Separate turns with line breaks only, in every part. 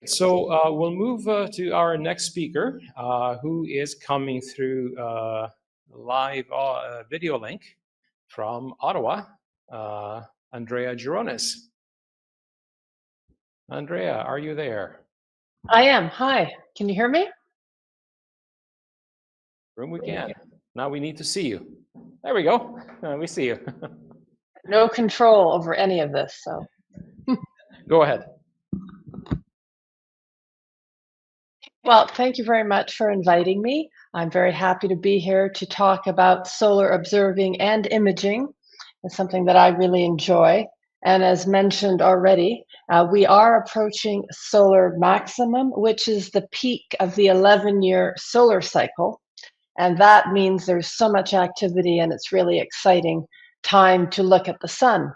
So we'll move to our next speaker, who is coming through live video link from Ottawa, Andrea Girones. Andrea, are you there?
I am. Hi. Can you hear me?
Room we can. Now we need to see you. There we go. We see you.
No control over any of this, so.
Go ahead.
Well, thank you very much for inviting me. I'm very happy to be here to talk about solar observing and imaging. It's something that I really enjoy. And as mentioned already, we are approaching solar maximum, which is the peak of the 11-year solar cycle. And that means there's so much activity and it's really exciting time to look at the sun.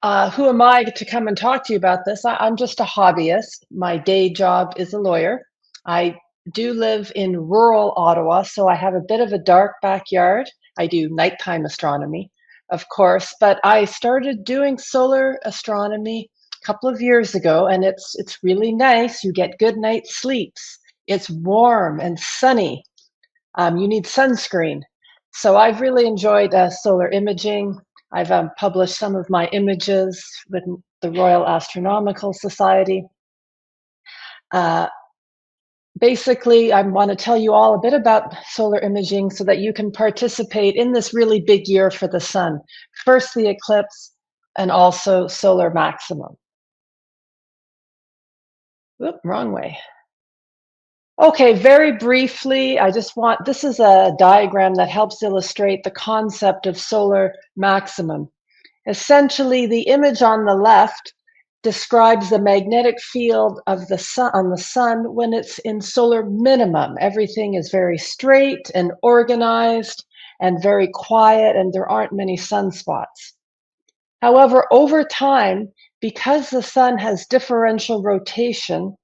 Who am I to come and talk to you about this? I'm just a hobbyist. My day job is a lawyer. I do live in rural Ottawa, so I have a bit of a dark backyard. I do nighttime astronomy, of course, but I started doing solar astronomy a couple of years ago, and it's really nice. You get good night's sleeps. It's warm and sunny. You need sunscreen. So I've really enjoyed solar imaging. I've published some of my images with the Royal Astronomical Society. Basically, I want to tell you all a bit about solar imaging so that you can participate in this really big year for the sun. First, the eclipse, and also solar maximum. Oop, wrong way. Okay, very briefly, this is a diagram that helps illustrate the concept of solar maximum. Essentially, the image on the left describes the magnetic field of the sun on the sun when it's in solar minimum. Everything is very straight and organized and very quiet, and there aren't many sunspots. However, over time, because the sun has differential rotation,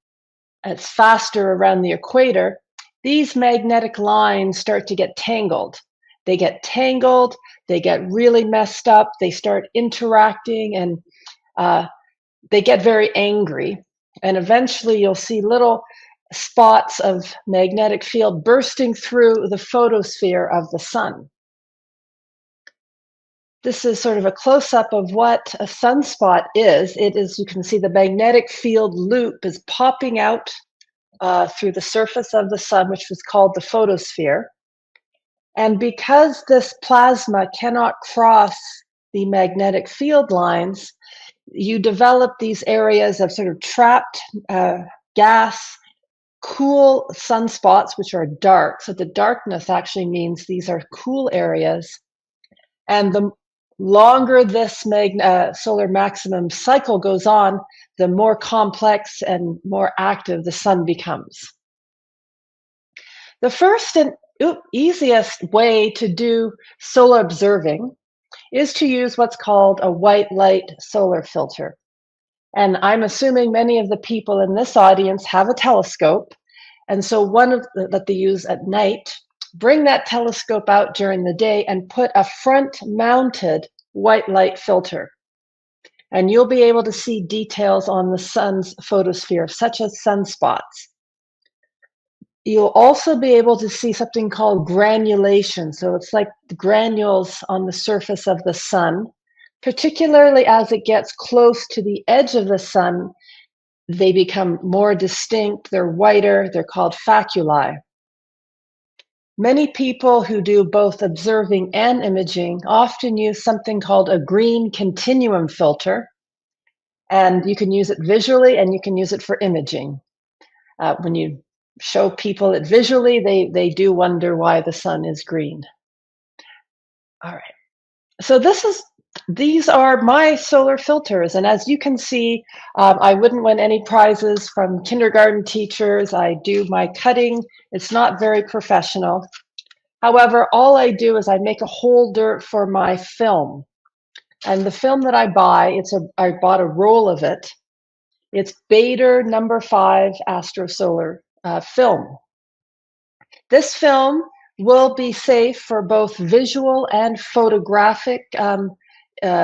it's faster around the equator, these magnetic lines start to get tangled. They get tangled, they get really messed up, they start interacting, and they get very angry. And eventually you'll see little spots of magnetic field bursting through the photosphere of the sun. This is sort of a close-up of what a sunspot is. It is, you can see the magnetic field loop is popping out through the surface of the sun, which was called the photosphere. And because this plasma cannot cross the magnetic field lines, you develop these areas of sort of trapped gas, cool sunspots, which are dark. So the darkness actually means these are cool areas. And the longer this solar maximum cycle goes on, the more complex and more active the sun becomes. The first and easiest way to do solar observing is to use what's called a white light solar filter. And I'm assuming many of the people in this audience have a telescope. And so that they use at night, bring that telescope out during the day and put a front-mounted white light filter. And you'll be able to see details on the sun's photosphere, such as sunspots. You'll also be able to see something called granulation. So it's like the granules on the surface of the sun, particularly as it gets close to the edge of the sun, they become more distinct, they're whiter, they're called faculae. Many people who do both observing and imaging often use something called a green continuum filter, and you can use it visually and you can use it for imaging. When you show people it visually, they do wonder why the sun is green. All right, so these are my solar filters, and as you can see, I wouldn't win any prizes from kindergarten teachers. I do my cutting. It's not very professional. However, all I do is I make a holder for my film. And the film that I buy, I bought a roll of it. It's Bader number 5 Astro Solar film. This film will be safe for both visual and photographic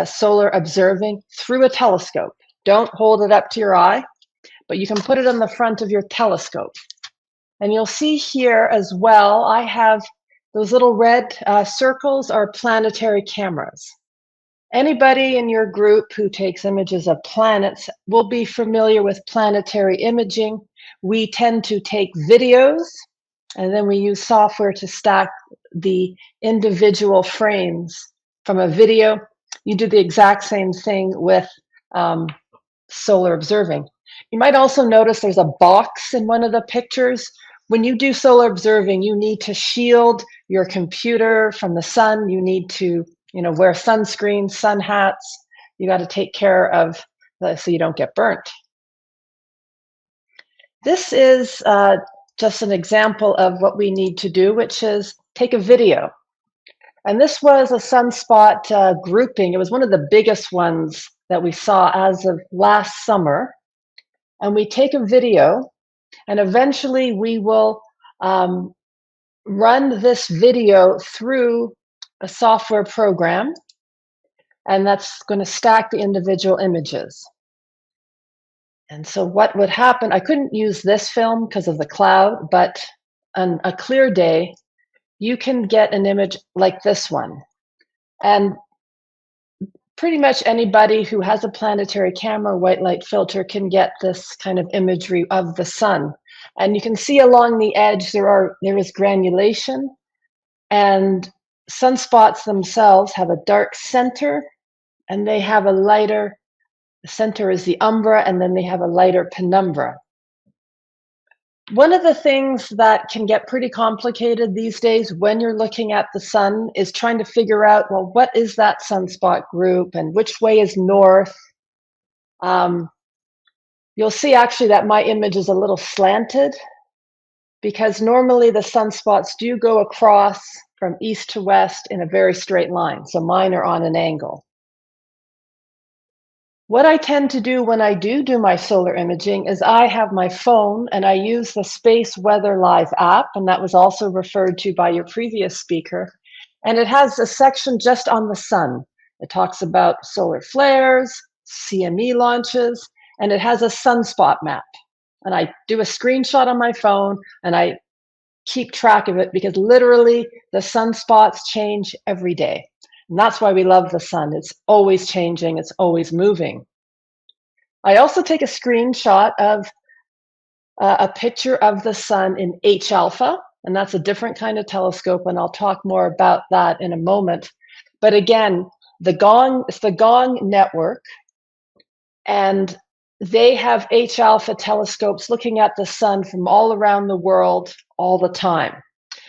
solar observing through a telescope. Don't hold it up to your eye, but you can put it on the front of your telescope. And you'll see here as well, I have those little red circles are planetary cameras. Anybody in your group who takes images of planets will be familiar with planetary imaging. We tend to take videos, and then we use software to stack the individual frames from a video. You do the exact same thing with solar observing. You might also notice there's a box in one of the pictures. When you do solar observing, you need to shield your computer from the sun. You need to, wear sunscreen, sun hats. You got to take care of so you don't get burnt. This is just an example of what we need to do, which is take a video. And this was a sunspot grouping. It was one of the biggest ones that we saw as of last summer. And we take a video, and eventually we will run this video through a software program, and that's going to stack the individual images. And so what would happen, I couldn't use this film because of the cloud, but on a clear day, you can get an image like this one. And pretty much anybody who has a planetary camera white light filter can get this kind of imagery of the sun. And you can see along the edge there is granulation, and sunspots themselves have a dark center, and they have a lighter, the center is the umbra, and then they have a lighter penumbra. One of the things that can get pretty complicated these days when you're looking at the sun is trying to figure out, well, what is that sunspot group and which way is north? You'll see actually that my image is a little slanted because normally the sunspots do go across from east to west in a very straight line. So mine are on an angle. What I tend to do when I do my solar imaging is I have my phone and I use the Space Weather Live app, and that was also referred to by your previous speaker. And it has a section just on the sun. It talks about solar flares, CME launches, and it has a sunspot map. And I do a screenshot on my phone and I keep track of it because literally the sunspots change every day. And that's why we love the sun. It's always changing, it's always moving. I also take a screenshot of a picture of the sun in H alpha, and that's a different kind of telescope, and I'll talk more about that in a moment. But again, it's the Gong network, and they have H alpha telescopes looking at the sun from all around the world all the time.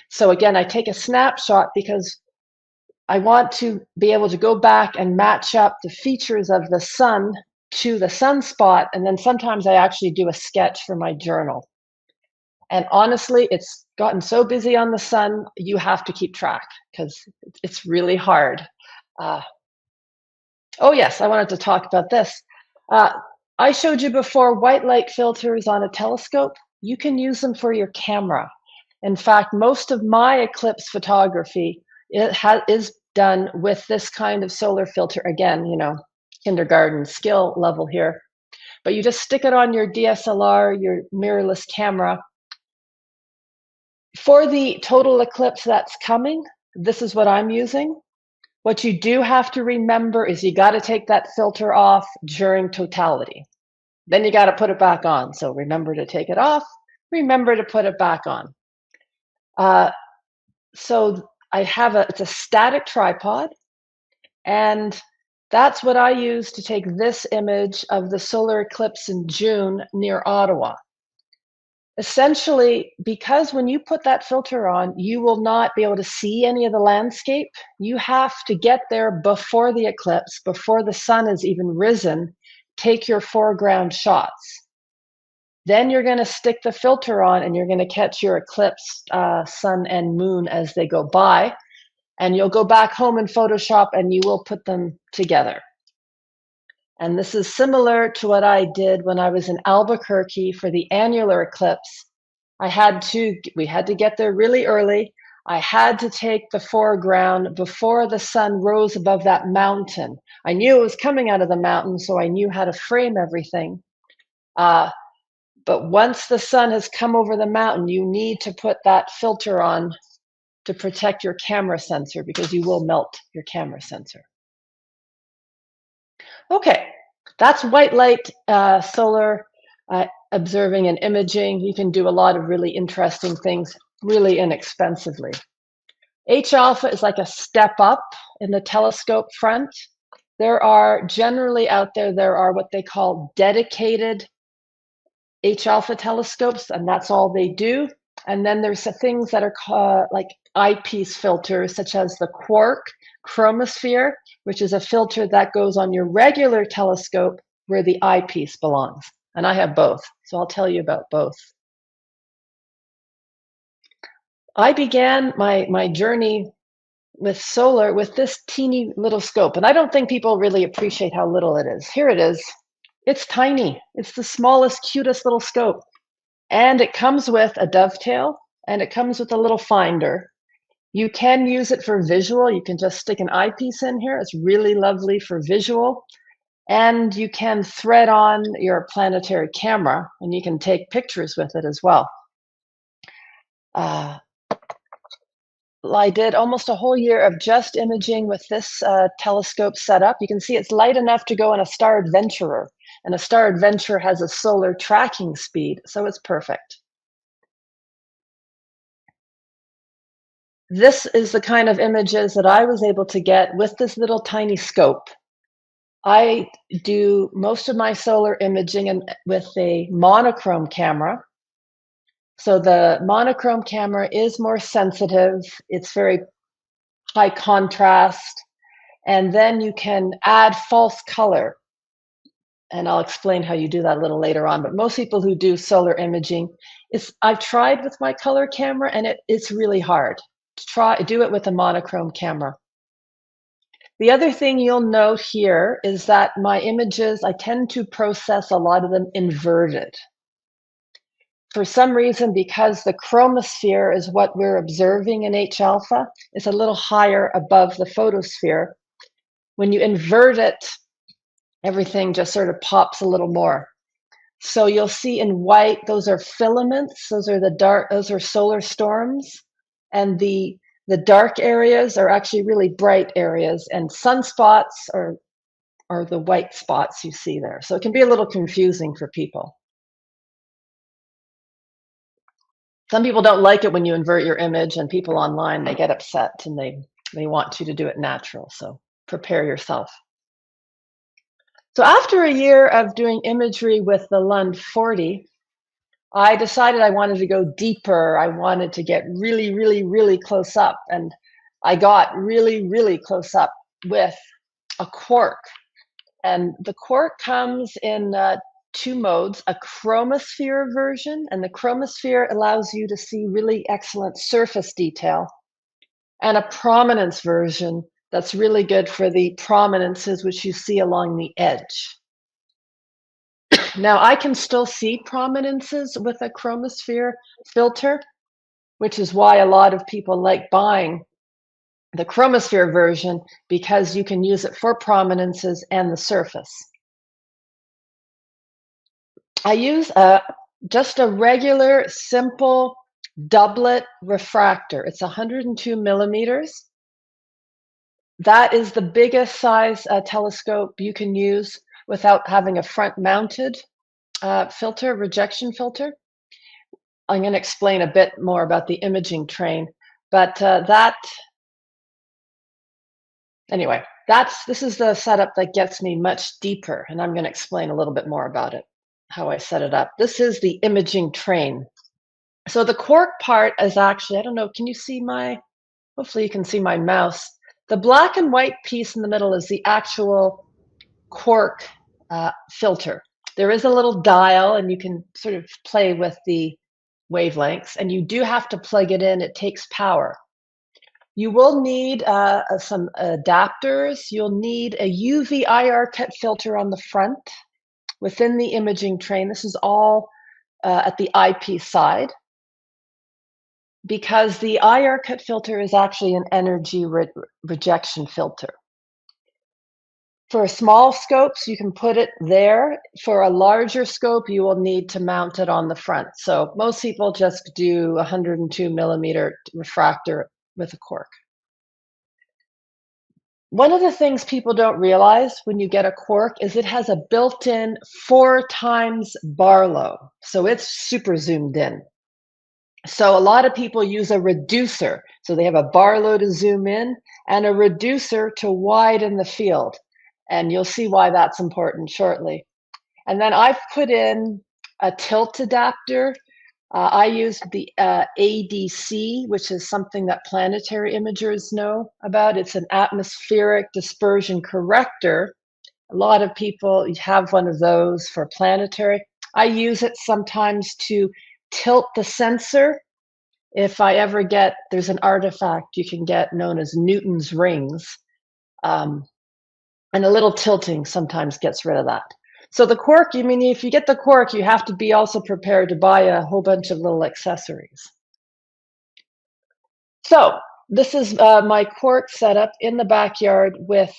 So again, I take a snapshot because I want to be able to go back and match up the features of the sun to the sunspot, and then sometimes I actually do a sketch for my journal. And honestly, it's gotten so busy on the sun, you have to keep track because it's really hard. Oh yes, I wanted to talk about this. I showed you before white light filters on a telescope. You can use them for your camera. In fact, most of my eclipse photography is done with this kind of solar filter. Again, kindergarten skill level here. But you just stick it on your DSLR, your mirrorless camera. For the total eclipse that's coming, this is what I'm using. What you do have to remember is you got to take that filter off during totality. Then you got to put it back on. So remember to take it off, remember to put it back on. So I have it's a static tripod, and that's what I use to take this image of the solar eclipse in June near Ottawa. Essentially, because when you put that filter on, you will not be able to see any of the landscape. You have to get there before the eclipse, before the sun is even risen, take your foreground shots. Then you're going to stick the filter on and you're going to catch your eclipse sun and moon as they go by. And you'll go back home in Photoshop and you will put them together. And this is similar to what I did when I was in Albuquerque for the annular eclipse. We had to get there really early. I had to take the foreground before the sun rose above that mountain. I knew it was coming out of the mountain, so I knew how to frame everything. But once the sun has come over the mountain, you need to put that filter on to protect your camera sensor because you will melt your camera sensor. Okay, that's white light solar observing and imaging. You can do a lot of really interesting things really inexpensively. H alpha is like a step up in the telescope front. There are generally out there are what they call dedicated H alpha telescopes, and that's all they do. And then there's things that are called like eyepiece filters, such as the quark chromosphere, which is a filter that goes on your regular telescope where the eyepiece belongs. And I have both, so I'll tell you about both. I began my journey with solar with this teeny little scope, and I don't think people really appreciate how little it is. Here it is. It's tiny. It's the smallest, cutest little scope. And it comes with a dovetail, and it comes with a little finder. You can use it for visual. You can just stick an eyepiece in here. It's really lovely for visual. And you can thread on your planetary camera, and you can take pictures with it as well. I did almost a whole year of just imaging with this telescope setup. You can see it's light enough to go on a Star Adventurer, and a Star Adventurer has a solar tracking speed, so it's perfect. This is the kind of images that I was able to get with this little tiny scope. I do most of my solar imaging with a monochrome camera. So the monochrome camera is more sensitive. It's very high contrast. And then you can add false color. And I'll explain how you do that a little later on. But most people who do solar imaging, I've tried with my color camera, and it's really hard to do it with a monochrome camera. The other thing you'll note here is that my images, I tend to process a lot of them inverted. For some reason, because the chromosphere is what we're observing in H alpha, it's a little higher above the photosphere. When you invert it, everything just sort of pops a little more. So you'll see in white, those are filaments, those are solar storms, and the dark areas are actually really bright areas, and sunspots are the white spots you see there. So it can be a little confusing for people. Some people don't like it when you invert your image, and people online, they get upset and they want you to do it natural. So prepare yourself. So after a year of doing imagery with the Lund 40, I decided I wanted to go deeper. I wanted to get really, really, really close up. And I got really, really close up with a quark. And the quark comes in two modes, a chromosphere version, and the chromosphere allows you to see really excellent surface detail, and a prominence version that's really good for the prominences which you see along the edge. Now, I can still see prominences with a chromosphere filter, which is why a lot of people like buying the chromosphere version, because you can use it for prominences and the surface. I use just a regular, simple doublet refractor. It's 102 millimeters. That is the biggest size telescope you can use without having a front-mounted rejection filter. I'm going to explain a bit more about the imaging train, but anyway, this is the setup that gets me much deeper, and I'm going to explain a little bit more about it, how I set it up. This is the imaging train. So the quark part is actually, I don't know, can you see hopefully you can see my mouse. The black and white piece in the middle is the actual quark filter. There is a little dial, and you can sort of play with the wavelengths, and you do have to plug it in. It takes power. You will need some adapters. You'll need a UV IR cut filter on the front within the imaging train. This is all at the eyepiece side, because the IR cut filter is actually an energy rejection filter. For small scopes, you can put it there. For a larger scope, you will need to mount it on the front. So most people just do 102 millimeter refractor with a cork. One of the things people don't realize when you get a cork is it has a built-in 4 times Barlow. So it's super zoomed in. So a lot of people use a reducer. So they have a Barlow to zoom in and a reducer to widen the field. And you'll see why that's important shortly. And then I've put in a tilt adapter. I used the ADC, which is something that planetary imagers know about. It's an atmospheric dispersion corrector. A lot of people have one of those for planetary. I use it sometimes to tilt the sensor. If I ever get, there's an artifact you can get known as Newton's rings. And a little tilting sometimes gets rid of that. So the cork, I mean, if you get the cork, you have to be also prepared to buy a whole bunch of little accessories. So this is my cork setup in the backyard with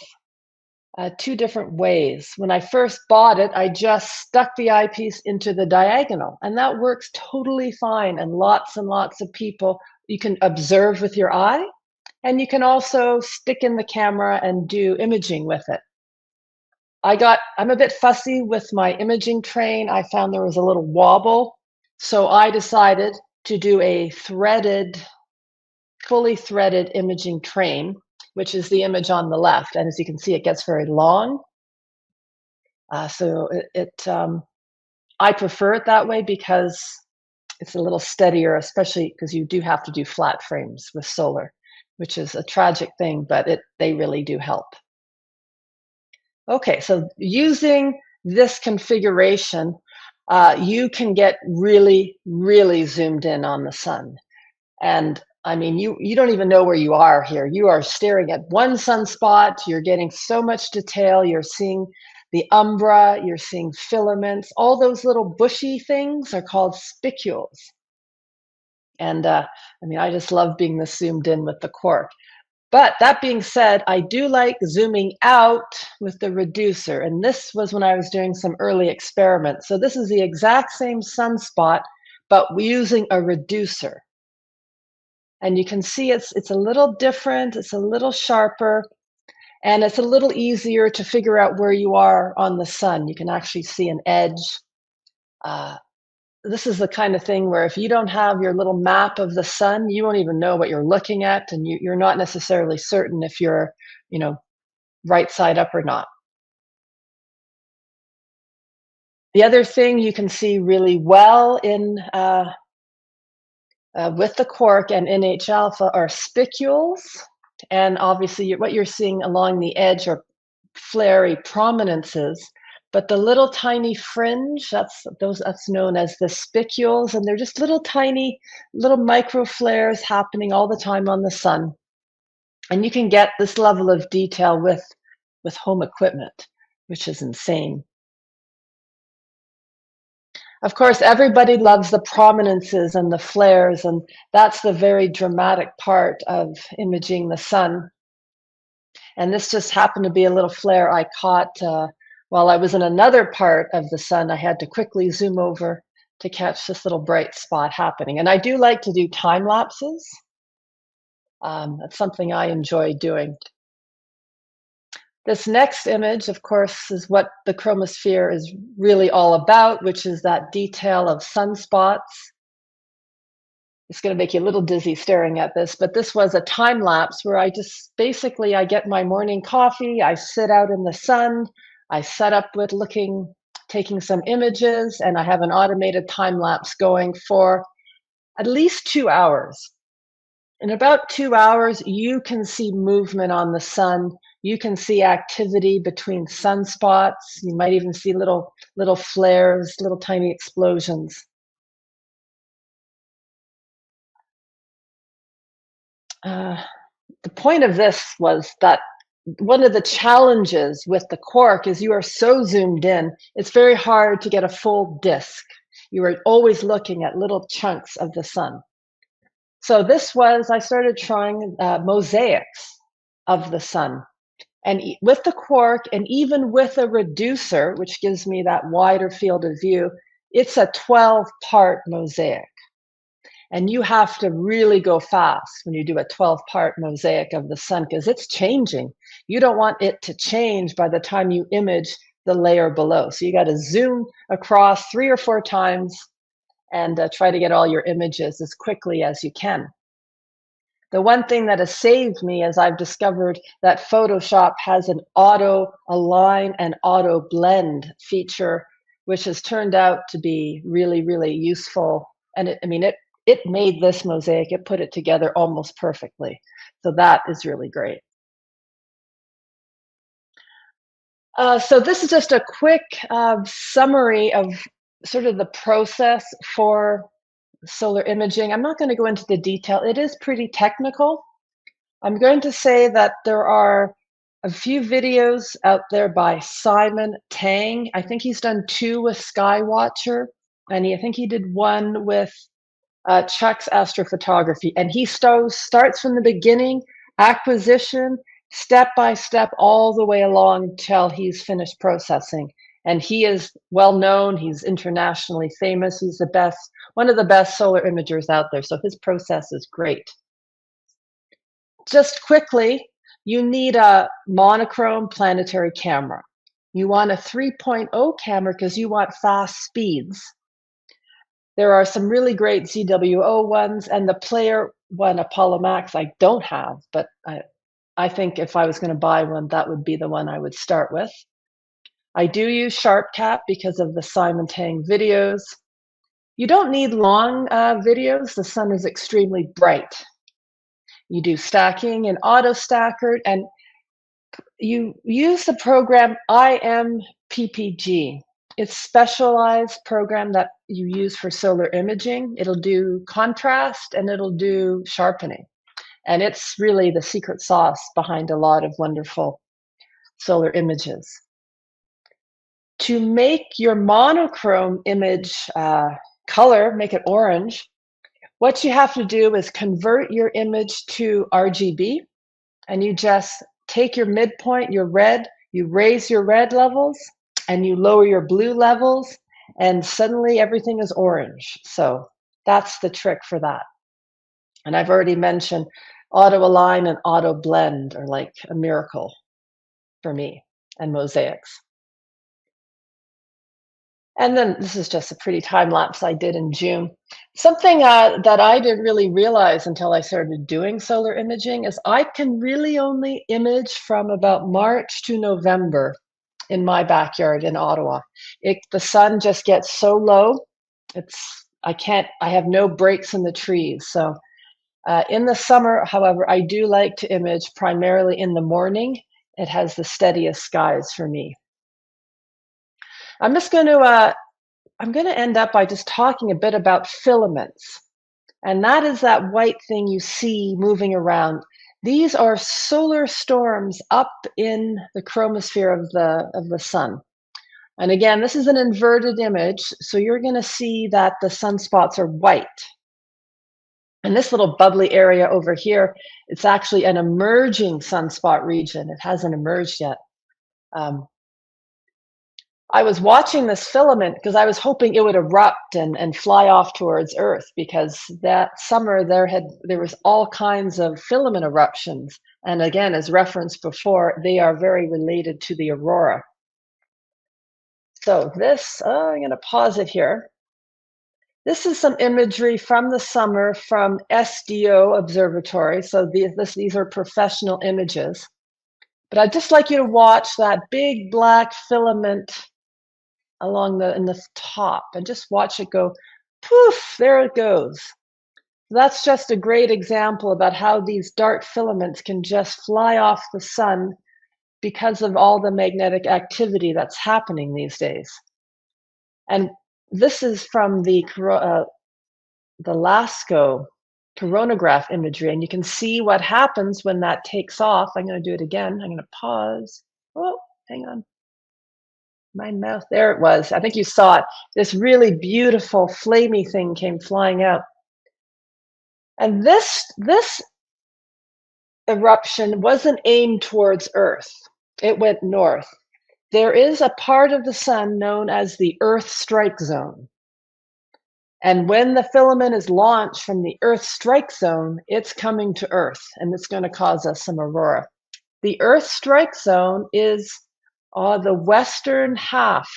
2 different ways. When I first bought it, I just stuck the eyepiece into the diagonal, and that works totally fine. And lots of people, you can observe with your eye, and you can also stick in the camera and do imaging with it. I'm a bit fussy with my imaging train. I found there was a little wobble, so I decided to do a fully threaded imaging train, which is the image on the left. And as you can see, it gets very long. I prefer it that way because it's a little steadier, especially because you do have to do flat frames with solar, which is a tragic thing, but they really do help. Okay, so using this configuration, you can get really, really zoomed in on the sun. And I mean, you don't even know where you are here. You are staring at one sunspot. You're getting so much detail. You're seeing the umbra. You're seeing filaments. All those little bushy things are called spicules. And I mean, I just love being this zoomed in with the cork. But that being said, I do like zooming out with the reducer. And this was when I was doing some early experiments. So this is the exact same sunspot, but using a reducer. And you can see it's a little different, it's a little sharper, and it's a little easier to figure out where you are on the sun. You can actually see an edge. This is the kind of thing where if you don't have your little map of the sun, you won't even know what you're looking at, and you're not necessarily certain if you're, right side up or not. The other thing you can see really well in with the cork and NH alpha are spicules, and obviously what you're seeing along the edge are flary prominences. But the little tiny fringe, that's known as the spicules, and they're just little tiny, little micro flares happening all the time on the sun. And you can get this level of detail with home equipment, which is insane. Of course, everybody loves the prominences and the flares, and that's the very dramatic part of imaging the sun. And this just happened to be a little flare I caught while I was in another part of the sun. I had to quickly zoom over to catch this little bright spot happening. And I do like to do time lapses. That's something I enjoy doing. This next image, of course, is what the chromosphere is really all about, which is that detail of sunspots. It's going to make you a little dizzy staring at this, but this was a time lapse where I get my morning coffee, I sit out in the sun, I set up with taking some images, and I have an automated time lapse going for at least 2 hours. In about 2 hours, you can see movement on the sun. You can see activity between sunspots. You might even see little flares, little tiny explosions. The point of this was that one of the challenges with the cork is you are so zoomed in, it's very hard to get a full disk. You are always looking at little chunks of the sun. So I started trying mosaics of the sun. And with the quark, and even with a reducer, which gives me that wider field of view, it's a 12-part mosaic. And you have to really go fast when you do a 12-part mosaic of the sun, because it's changing. You don't want it to change by the time you image the layer below. So you got to zoom across 3 or 4 times and try to get all your images as quickly as you can. The one thing that has saved me is I've discovered that Photoshop has an auto align and auto blend feature, which has turned out to be really, really useful. And it made this mosaic, it put it together almost perfectly. So that is really great. So this is just a quick summary of sort of the process for solar imaging. I'm not going to go into the detail. It is pretty technical. I'm going to say that there are a few videos out there by Simon Tang. I think he's done 2 with Skywatcher, and I think he did 1 with Chuck's Astrophotography. And he starts from the beginning, acquisition, step by step, all the way along till he's finished processing. And he is well known. He's internationally famous. He's the best, one of the best solar imagers out there. So his process is great. Just quickly, you need a monochrome planetary camera. You want a 3.0 camera because you want fast speeds. There are some really great ZWO ones, and the Player one, Apollo Max, I don't have, but I think if I was going to buy one, that would be the one I would start with. I do use SharpCap because of the Simon Tang videos. You don't need long videos. The sun is extremely bright. You do stacking and auto stacker, and you use the program IMPPG. It's a specialized program that you use for solar imaging. It'll do contrast and it'll do sharpening. And it's really the secret sauce behind a lot of wonderful solar images. To make your monochrome image color, make it orange, what you have to do is convert your image to RGB, and you just take your midpoint, your red, you raise your red levels, and you lower your blue levels, and suddenly everything is orange. So that's the trick for that. And I've already mentioned auto align and auto blend are like a miracle for me, and mosaics. And then this is just a pretty time lapse I did in June. Something that I didn't really realize until I started doing solar imaging is I can really only image from about March to November in my backyard in Ottawa. The sun just gets so low. I have no breaks in the trees. So in the summer, however, I do like to image primarily in the morning. It has the steadiest skies for me. I'm going to end up by just talking a bit about filaments. And that is that white thing you see moving around. These are solar storms up in the chromosphere of the sun. And again, this is an inverted image, so you're going to see that the sunspots are white. And this little bubbly area over here, it's actually an emerging sunspot region. It hasn't emerged yet. I was watching this filament because I was hoping it would erupt and fly off towards Earth, because that summer there was all kinds of filament eruptions. And again, as referenced before, they are very related to the aurora. So this, I'm going to pause it here. This is some imagery from the summer from SDO Observatory. So these are professional images. But I'd just like you to watch that big black filament in the top, and just watch it go poof, there it goes. That's just a great example about how these dark filaments can just fly off the sun because of all the magnetic activity that's happening these days. And this is from the LASCO coronagraph imagery, and you can see what happens when that takes off. I'm going to do it again. I'm going to pause. Oh, hang on. My mouth, there it was. I think you saw it. This really beautiful flamey thing came flying out. And this eruption wasn't aimed towards Earth. It went north. There is a part of the sun known as the Earth strike zone. And when the filament is launched from the Earth strike zone, it's coming to Earth and it's going to cause us some aurora. The Earth strike zone is the western half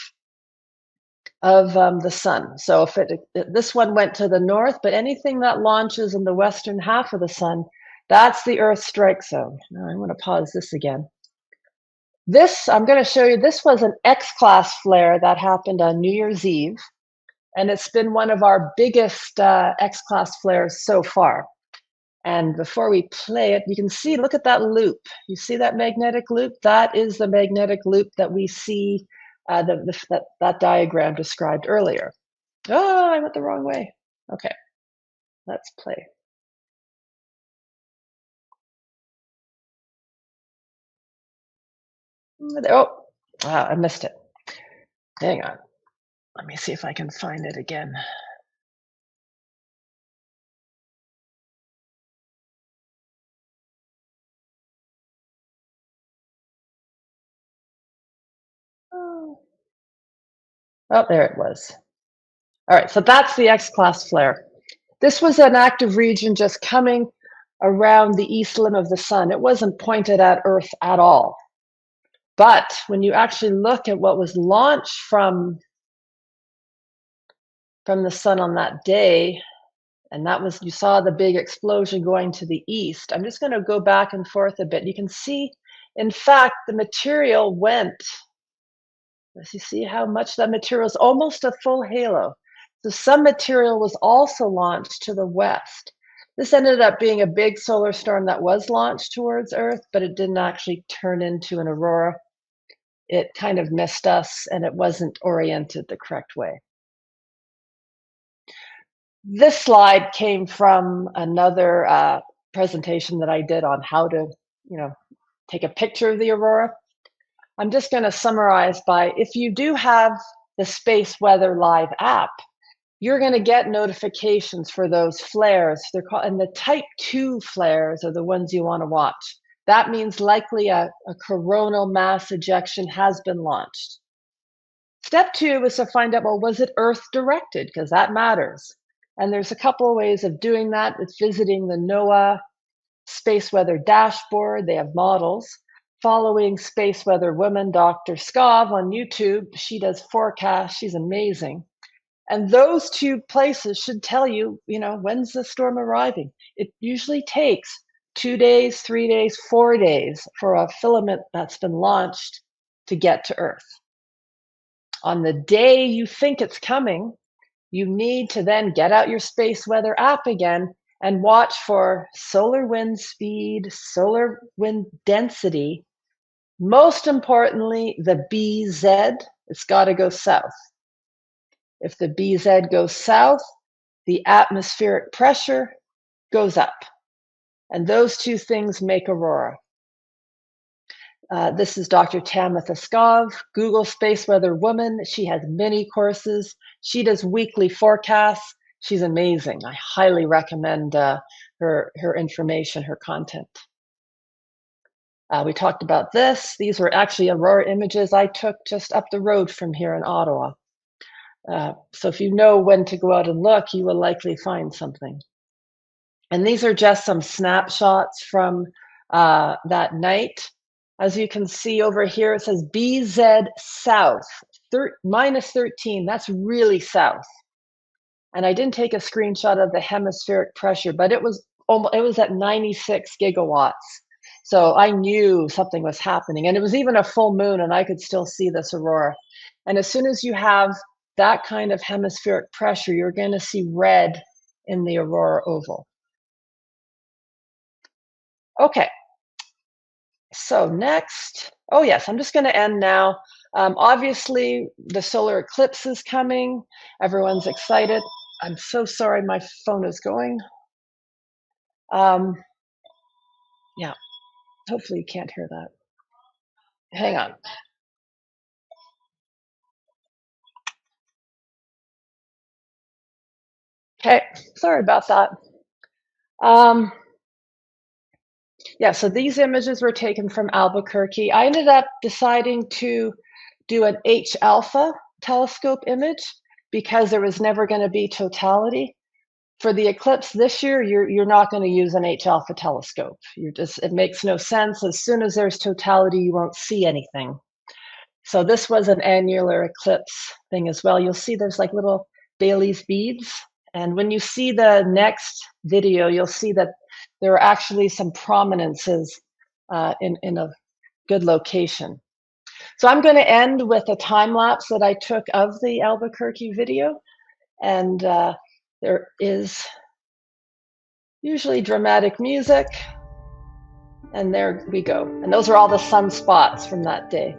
of the sun. So if this one went to the north, but anything that launches in the western half of the sun, that's the Earth strike zone. Now I'm going to pause this again. I'm going to show you, this was an X-class flare that happened on New Year's Eve. And it's been one of our biggest X-class flares so far. And before we play it, you can see, look at that loop. You see that magnetic loop? That is the magnetic loop that we see, that diagram described earlier. Oh, I went the wrong way. Okay, let's play. Oh, I missed it. Hang on. Let me see if I can find it again. Oh, there it was. All right, so that's the X-class flare. This was an active region just coming around the east limb of the sun. It wasn't pointed at Earth at all. But when you actually look at what was launched from the sun on that day, and that was, you saw the big explosion going to the east. I'm just going to go back and forth a bit. You can see, in fact, the material went. You see how much that material is almost a full halo. So some material was also launched to the west. This ended up being a big solar storm that was launched towards Earth, but it didn't actually turn into an aurora. It kind of missed us and it wasn't oriented the correct way. This slide came from another presentation that I did on how to, take a picture of the aurora. I'm just going to summarize by, if you do have the Space Weather Live app, you're going to get notifications for those flares. They're called, and the type 2 flares are the ones you want to watch. That means likely a coronal mass ejection has been launched. Step 2 is to find out, well, was it Earth directed? Because that matters. And there's a couple of ways of doing that. It's visiting the NOAA Space Weather dashboard. They have models. Following Space Weather Woman, Dr. Skov on YouTube. She does forecasts. She's amazing. And those two places should tell you, when's the storm arriving. It usually takes 2 days, 3 days, 4 days for a filament that's been launched to get to Earth. On the day you think it's coming, you need to then get out your Space Weather app again and watch for solar wind speed, solar wind density. Most importantly, the BZ, it's got to go south. If the BZ goes south, the atmospheric pressure goes up. And those two things make aurora. This is Dr. Tamitha Skov, Google Space Weather Woman. She has many courses. She does weekly forecasts. She's amazing. I highly recommend her information, her content. We talked about this. These were actually aurora images I took just up the road from here in Ottawa. So if you know when to go out and look, you will likely find something. And these are just some snapshots from that night. As you can see over here, it says BZ south, minus 13. That's really south. And I didn't take a screenshot of the hemispheric pressure, but it was at 96 gigawatts. So I knew something was happening. And it was even a full moon, and I could still see this aurora. And as soon as you have that kind of hemispheric pressure, you're going to see red in the aurora oval. Okay. So next, oh yes, I'm just going to end now. Obviously, the solar eclipse is coming. Everyone's excited. I'm so sorry my phone is going. Yeah, hopefully you can't hear that. Hang on. Okay, sorry about that. Yeah, so these images were taken from Albuquerque. I ended up deciding to do an H alpha telescope image because there was never going to be totality. For the eclipse this year, you're not going to use an H alpha telescope. It makes no sense. As soon as there's totality, you won't see anything. So this was an annular eclipse thing as well. You'll see there's like little Bailey's beads. And when you see the next video, you'll see that there are actually some prominences in a good location. So I'm going to end with a time lapse that I took of the Albuquerque video. And there is usually dramatic music. And there we go. And those are all the sunspots from that day.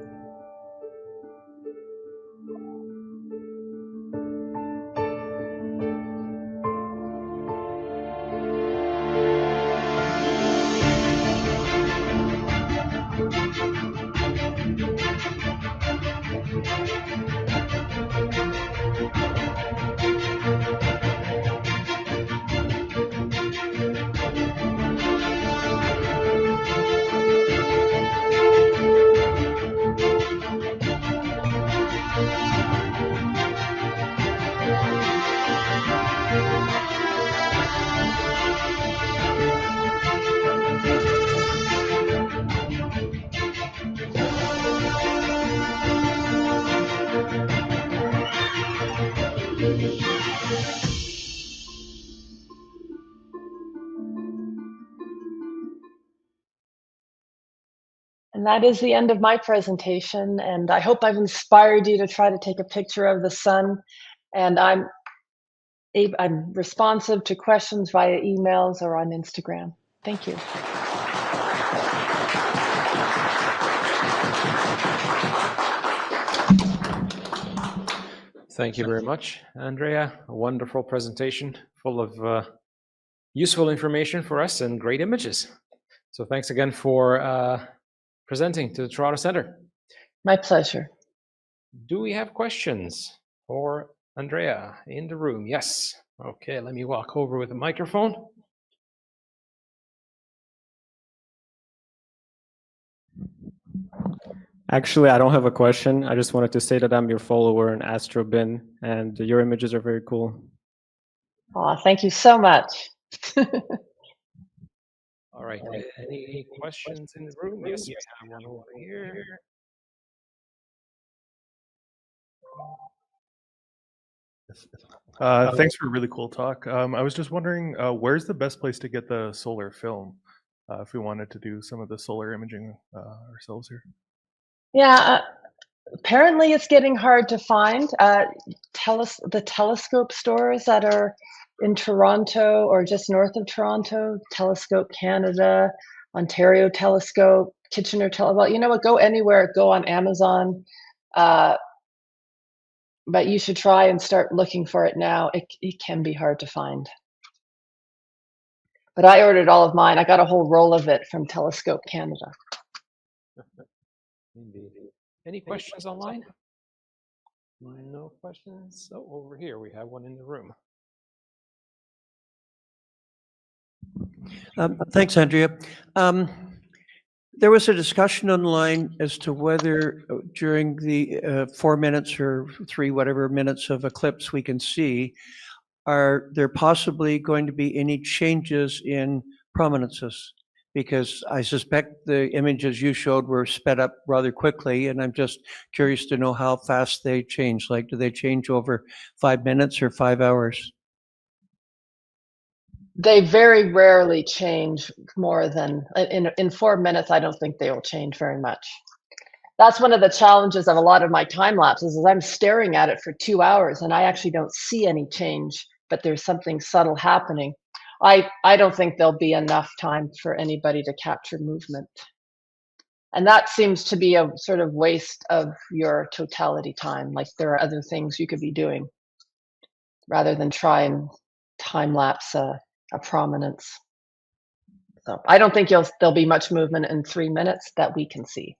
And that is the end of my presentation. And I hope I've inspired you to try to take a picture of the sun. And I'm responsive to questions via emails or on Instagram. Thank you.
Thank you very much, Andrea. A wonderful presentation full of useful information for us and great images. So thanks again for presenting to the Toronto Centre.
My pleasure.
Do we have questions for Andrea in the room? Yes. Okay, let me walk over with a microphone.
Actually, I don't have a question. I just wanted to say that I'm your follower in AstroBin, and your images are very cool.
Oh, thank you so much.
All right. Any questions in the room? Yes, we have one over here.
Thanks for a really cool talk. I was just wondering, where's the best place to get the solar film if we wanted to do some of the solar imaging ourselves here?
Yeah, apparently it's getting hard to find. The telescope stores that are in Toronto or just north of Toronto, Telescope Canada, Ontario Telescope, Kitchener Telescope. Well, you know what? Go anywhere. Go on Amazon. But you should try and start looking for it now. It can be hard to find. But I ordered all of mine. I got a whole roll of it from Telescope Canada.
Indeed. Any questions online? No questions. Oh, over here we have one in the room.
Thanks, Andrea. There was a discussion online as to whether during the 4 minutes or 3 whatever minutes of eclipse we can see, are there possibly going to be any changes in prominences? Because I suspect the images you showed were sped up rather quickly, and I'm just curious to know how fast they change. Like, do they change over 5 minutes or 5 hours?
They very rarely change more than in 4 minutes. I don't think they will change very much. That's one of the challenges of a lot of my time lapses is I'm staring at it for 2 hours and I actually don't see any change, but there's something subtle happening. I don't think there'll be enough time for anybody to capture movement. And that seems to be a sort of waste of your totality time. Like there are other things you could be doing rather than try and time lapse a prominence. So I don't think there'll be much movement in 3 minutes that we can see.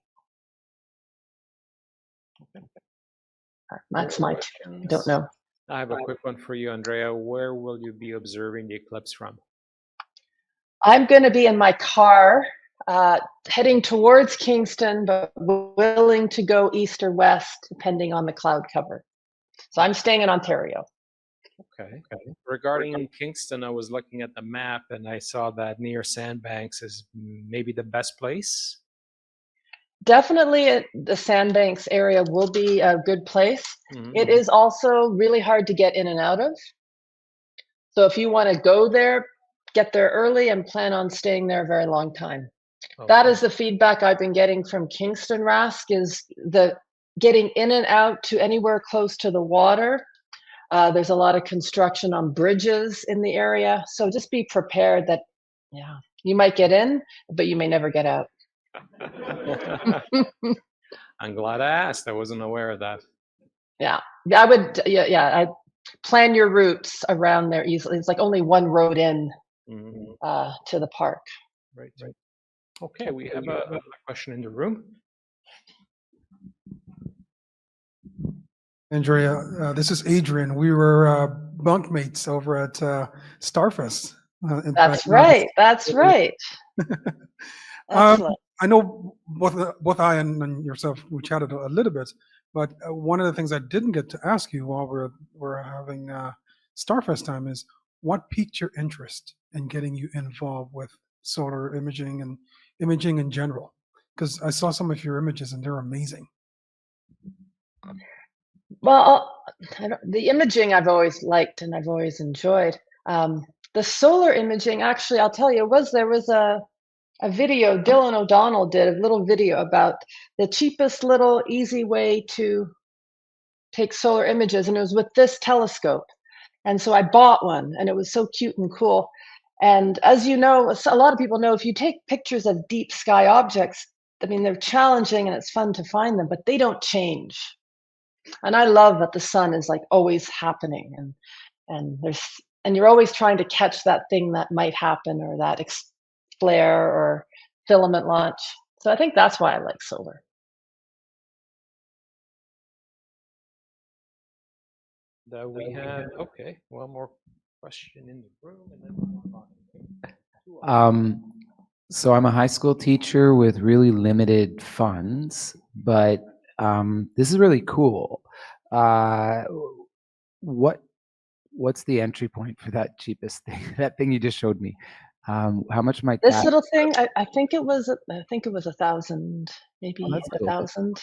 That's my I don't know.
I have a quick one for you, Andrea. Where will you be observing the eclipse from?
I'm going to be in my car heading towards Kingston, but willing to go east or west depending on the cloud cover. So I'm staying in Ontario.
Okay. Regarding Kingston, I was looking at the map and I saw that near Sandbanks is maybe the best place.
Definitely the Sandbanks area will be a good place.
Mhm.
It is also really hard to get in and out of. So if you want to go there, get there early and plan on staying there a very long time. That is the feedback I've been getting from Kingston Rask, is the getting in and out to anywhere close to the water. There's a lot of construction on bridges in the area. So just be prepared that, yeah, you might get in, but you may never get out.
I'm glad I asked. I wasn't aware of that.
Yeah, I would. I plan your routes around there easily. It's like only one road in to the park.
Right. Okay, we have a question in the room.
Andrea, this is Adrian. We were bunkmates over at Starfest.
That's right. That's right. Excellent.
I know both I and yourself, we chatted a little bit, but one of the things I didn't get to ask you while we're having Starfest time is what piqued your interest in getting you involved with solar imaging and imaging in general? Because I saw some of your images and they're amazing.
Well, the imaging I've always liked and I've always enjoyed. The solar imaging, actually, I'll tell you, there was a video Dylan O'Donnell did, a little video about the cheapest little easy way to take solar images, and it was with this telescope. And so I bought one, and it was so cute and cool. And as you know, a lot of people know, if you take pictures of deep sky objects, I mean, they're challenging and it's fun to find them, but they don't change. And I love that the sun is like always happening, and you're always trying to catch that thing that might happen, or that flare or filament launch. So I think that's why I like solar.
We have one more question in the room, and then we'll move on.
So I'm a high school teacher with really limited funds, but this is really cool. What's the entry point for that cheapest thing? That thing you just showed me. How much might
This
that?
little thing, I think it was 1,000, maybe
Oh, that's cool.
1,000.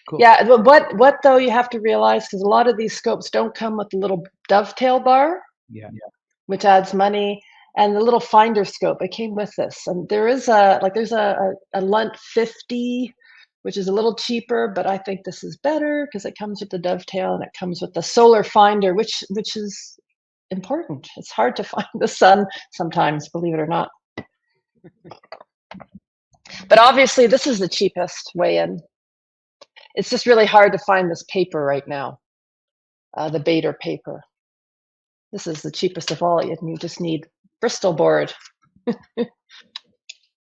Cool.
Yeah, what though you have to realize, because a lot of these scopes don't come with the little dovetail bar,
Yeah.
which adds money, and the little finder scope. It came with this, and there's a Lunt 50, which is a little cheaper, but I think this is better because it comes with the dovetail and it comes with the solar finder, which is important. It's hard to find the sun sometimes, believe it or not. But obviously, this is the cheapest way in. It's just really hard to find this paper right now, the Bader paper. This is the cheapest of all. You just need Bristol board.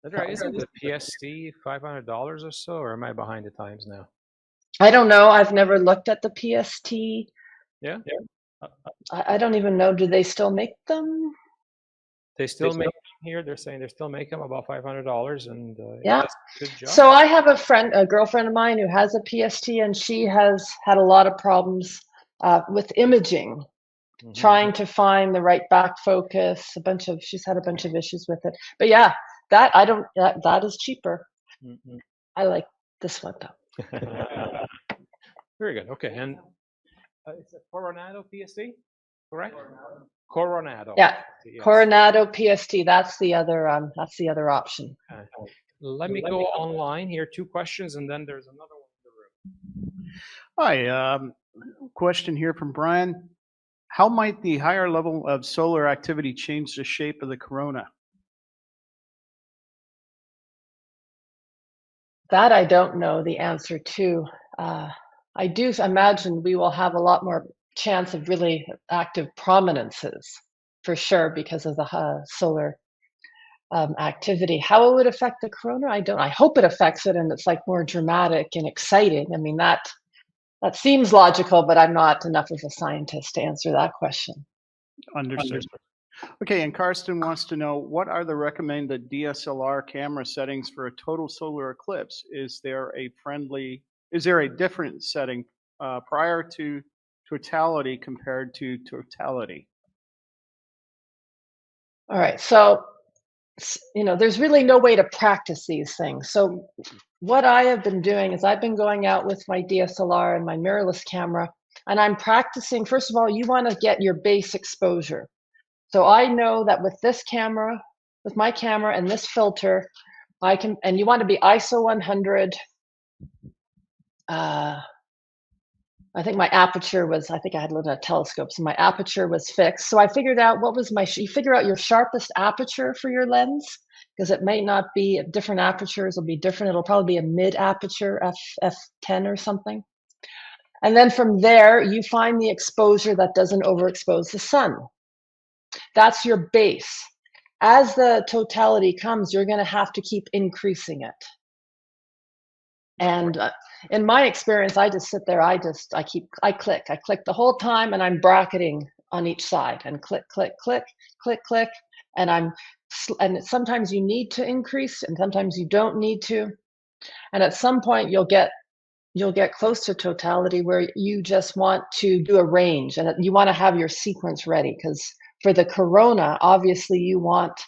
That's right. Isn't the PST $500 or so, or am I behind the times now?
I don't know. I've never looked at the PST.
Yeah.
I don't even know. Do they still make them?
They still make them here. They're saying they still make them about $500, and
Yeah.
good job.
So I have a girlfriend of mine who has a PST, and she has had a lot of problems with imaging, trying to find the right back focus. She's had a bunch of issues with it. But yeah, that is cheaper. I like this one though.
Very good. Okay, and it's a Coronado PST, correct? Coronado.
Yeah,
Yes.
Coronado PST. That's the other option.
Okay. Let me go online here. 2 questions, and then there's another one in the room.
Hi, question here from Brian. How might the higher level of solar activity change the shape of the corona?
That I don't know the answer to. I do imagine we will have a lot more chance of really active prominences, for sure, because of the solar activity. How it would affect the corona, I hope it affects it, and it's like more dramatic and exciting. I mean, that seems logical, but I'm not enough of a scientist to answer that question.
Understood. Okay, and Karsten wants to know, what are the recommended DSLR camera settings for a total solar eclipse? Is there a different setting prior to totality compared to totality?
All right, so there's really no way to practice these things. So what I have been doing is I've been going out with my DSLR and my mirrorless camera, and I'm practicing. First of all, you want to get your base exposure. So I know that with this camera, with my camera and this filter, I can, and you want to be ISO 100. I think my aperture was, I think I had a little telescope, so my aperture was fixed. So I figured out what was you figure out your sharpest aperture for your lens, because it may not be, different apertures will be different. It'll probably be a mid aperture, f10 or something. And then from there, you find the exposure that doesn't overexpose the sun. That's your base. As the totality comes, you're going to have to keep increasing it. And in my experience, I just sit there. I click the whole time, and I'm bracketing on each side, and click, click, click, click, click, and sometimes you need to increase, and sometimes you don't need to. And at some point, you'll get close to totality where you just want to do a range, and you want to have your sequence ready, because for the corona, obviously you want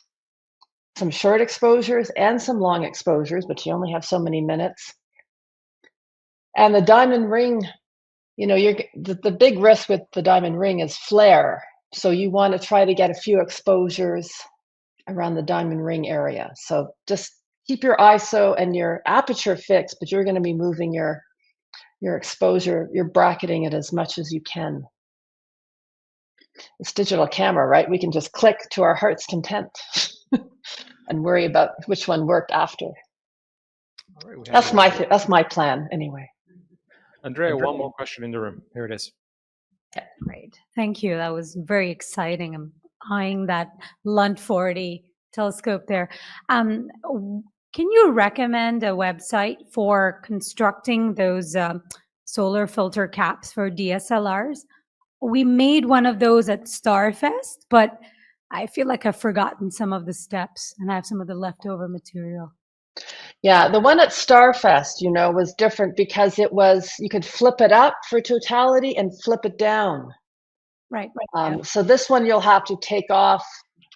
some short exposures and some long exposures, but you only have so many minutes. And the diamond ring, the big risk with the diamond ring is flare. So you want to try to get a few exposures around the diamond ring area. So just keep your ISO and your aperture fixed, but you're going to be moving your exposure, you're bracketing it as much as you can. It's digital camera, right? We can just click to our heart's content and worry about which one worked after.
All right,
That's my plan anyway.
Andrea, one more question in the room. Here it is.
Yeah, great. Thank you. That was very exciting. I'm eyeing that Lunt 40 telescope there. Can you recommend a website for constructing those solar filter caps for DSLRs? We made one of those at Starfest, but I feel like I've forgotten some of the steps, and I have some of the leftover material.
Yeah, the one at Starfest, was different because you could flip it up for totality and flip it down.
Right.
So this one you'll have to take off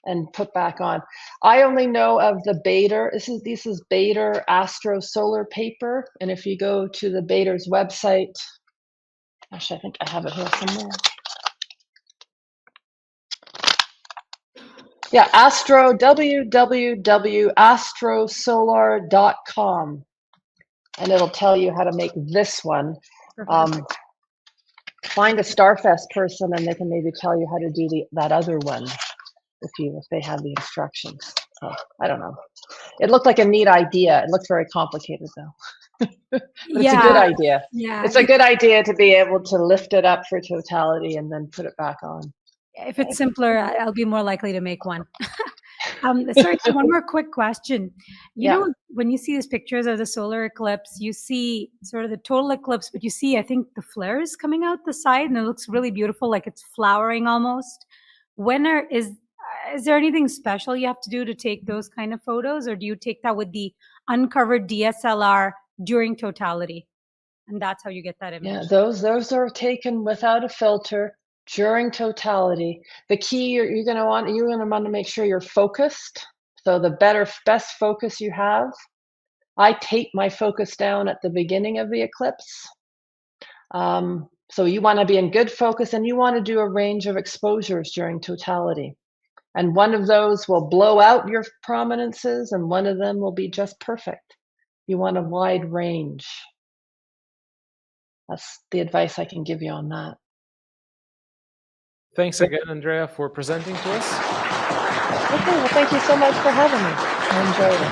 and put back on. I only know of the Bader. This is Bader Astro Solar paper, and if you go to the Bader's website, actually I think I have it here somewhere. Yeah, www.astrosolar.com, and it'll tell you how to make this one. Find a Starfest person, and they can maybe tell you how to do that other one if they have the instructions. So I don't know. It looked like a neat idea. It looks very complicated though. But it's a good idea.
Yeah,
it's a good idea to be able to lift it up for totality and then put it back on.
If it's simpler, I'll be more likely to make one. Sorry, so one more quick question. You know, when you see these pictures of the solar eclipse, you see sort of the total eclipse, but you see, I think, the flares coming out the side, and it looks really beautiful, like it's flowering almost. Is there anything special you have to do to take those kind of photos, or do you take that with the uncovered DSLR during totality? And that's how you get that image?
Yeah, those are taken without a filter during totality. The key you're going to want to make sure you're focused. So the best focus you have. I tape my focus down at the beginning of the eclipse. So you want to be in good focus, and you want to do a range of exposures during totality. And one of those will blow out your prominences, and one of them will be just perfect. You want a wide range. That's the advice I can give you on that.
Thanks again, Andrea, for presenting to us.
Okay, well, thank you so much for having me. I enjoyed it.